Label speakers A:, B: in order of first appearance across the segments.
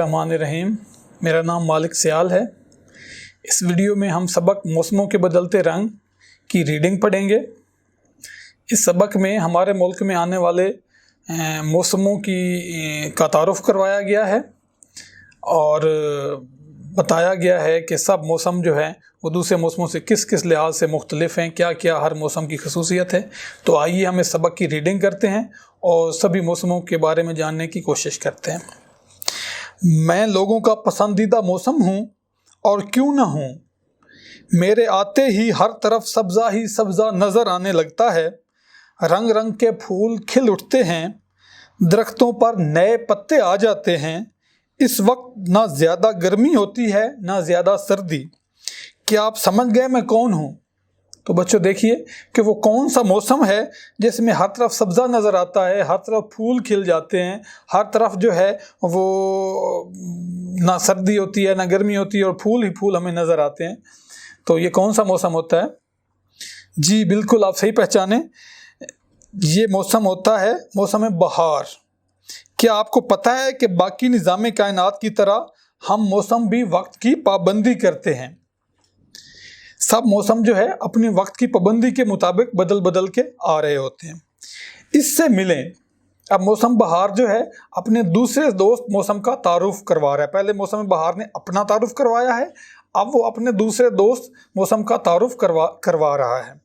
A: रहमान रहीम। मेरा नाम मालिक सियाल है। इस वीडियो में हम सबक मौसमों के बदलते रंग की रीडिंग पढ़ेंगे। इस सबक में हमारे मुल्क में आने वाले मौसमों का तारुफ करवाया गया है और बताया गया है कि सब मौसम जो है वो दूसरे मौसमों से किस किस लिहाज से मुख्तलिफ हैं, क्या क्या हर मौसम की खसूसियत है। तो आइए हम इस सबक की रीडिंग करते हैं और सभी मौसमों के बारे में जानने की कोशिश करते हैं। मैं लोगों का पसंदीदा मौसम हूँ और क्यों न हूँ, मेरे आते ही हर तरफ सब्ज़ा ही सब्ज़ा नज़र आने लगता है। रंग रंग के फूल खिल उठते हैं, दरख्तों पर नए पत्ते आ जाते हैं। इस वक्त ना ज़्यादा गर्मी होती है ना ज़्यादा सर्दी। क्या आप समझ गए मैं कौन हूँ? तो बच्चों देखिए कि वो कौन सा मौसम है जिसमें हर तरफ सब्ज़ा नज़र आता है, हर तरफ फूल खिल जाते हैं, हर तरफ जो है वो ना सर्दी होती है ना गर्मी होती है और फूल ही फूल हमें नज़र आते हैं। तो ये कौन सा मौसम होता है? जी बिल्कुल, आप सही पहचाने, ये मौसम होता है मौसम बहार। क्या आपको पता है कि बाकी निज़ाम कायनात की तरह हम मौसम भी वक्त की पाबंदी करते हैं। सब मौसम जो है अपने वक्त की पाबंदी के मुताबिक बदल बदल के आ रहे होते हैं। इससे मिलें, अब मौसम बहार जो है अपने दूसरे दोस्त मौसम का तारुफ करवा रहा है। पहले मौसम बहार ने अपना तारुफ करवाया है, अब वो अपने दूसरे दोस्त मौसम का तारुफ करवा रहा है।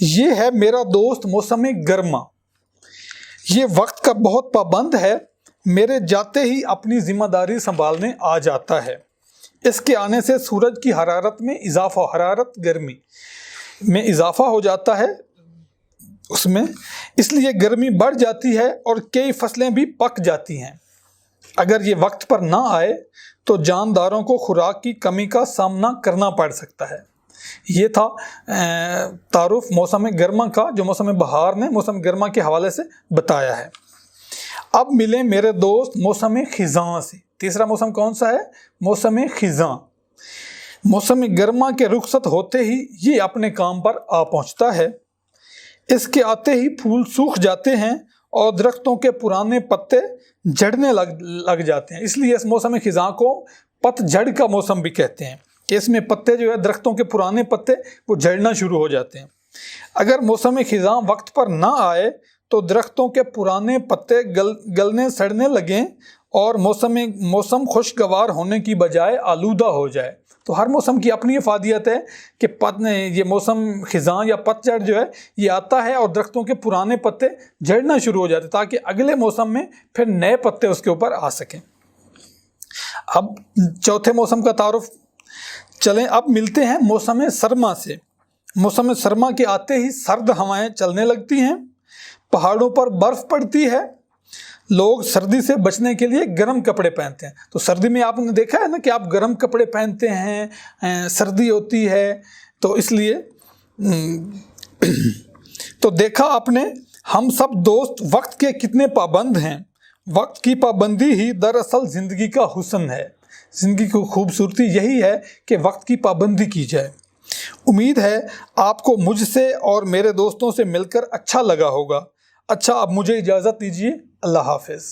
A: ये है मेरा दोस्त मौसम गर्मा। ये वक्त का बहुत पाबंद है, मेरे जाते ही अपनी जिम्मेदारी संभालने आ जाता है। इसके आने से सूरज की हरारत में इजाफा, हरारत गर्मी में इजाफा हो जाता है उसमें, इसलिए गर्मी बढ़ जाती है और कई फसलें भी पक जाती हैं। अगर ये वक्त पर ना आए तो जानदारों को खुराक की कमी का सामना करना पड़ सकता है। ये था तारुफ मौसम गर्मा का, जो मौसम बहार ने मौसम गर्मा के हवाले से बताया है। अब मिले मेरे दोस्त मौसम खिज़ां से। तीसरा मौसम कौन सा है? मौसम खिज़ां। मौसम गर्मा के रुखसत होते ही ये अपने काम पर आ पहुंचता है। इसके आते ही फूल सूख जाते हैं और दरख्तों के पुराने पत्ते झड़ने लग जाते हैं। इसलिए इस मौसम खिज़ां को पतझड़ का मौसम भी कहते हैं कि इसमें पत्ते जो है दरख्तों के पुराने पत्ते वो झड़ना शुरू हो जाते हैं। अगर मौसम खिज़ां वक्त पर ना आए तो दरख्तों के पुराने पत्ते गलने सड़ने लगें और मौसम खुशगवार होने की बजाय आलूदा हो जाए। तो हर मौसम की अपनी इफादियत है कि ये मौसम खिज़ां या पतझड़ जो है ये आता है और दरख्तों के पुराने पत्ते झड़ना शुरू हो जाते हैं ताकि अगले मौसम में फिर नए पत्ते उसके ऊपर आ सकें। अब चौथे मौसम का तारुफ चलें, अब मिलते हैं मौसम सरमा से। मौसम सरमा के आते ही सर्द हवाएं चलने लगती हैं, पहाड़ों पर बर्फ़ पड़ती है, लोग सर्दी से बचने के लिए गर्म कपड़े पहनते हैं। तो सर्दी में आपने देखा है ना कि आप गर्म कपड़े पहनते हैं, सर्दी होती है तो इसलिए तो देखा आपने हम सब दोस्त वक्त के कितने पाबंद हैं। वक्त की पाबंदी ही दरअसल ज़िंदगी का हुस्न है। ज़िंदगी की खूबसूरती यही है कि वक्त की पाबंदी की जाए। उम्मीद है आपको मुझसे और मेरे दोस्तों से मिलकर अच्छा लगा होगा। अच्छा, अब मुझे इजाज़त दीजिए। अल्लाह हाफ़िज़।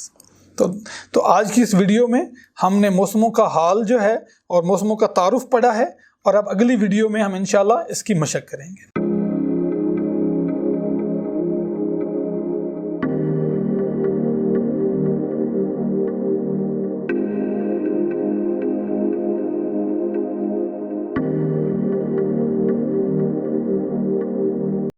A: तो आज की इस वीडियो में हमने मौसमों का हाल जो है और मौसमों का तारुफ पढ़ा है और अब अगली वीडियो में हम इंशाल्लाह इसकी मशक करेंगे।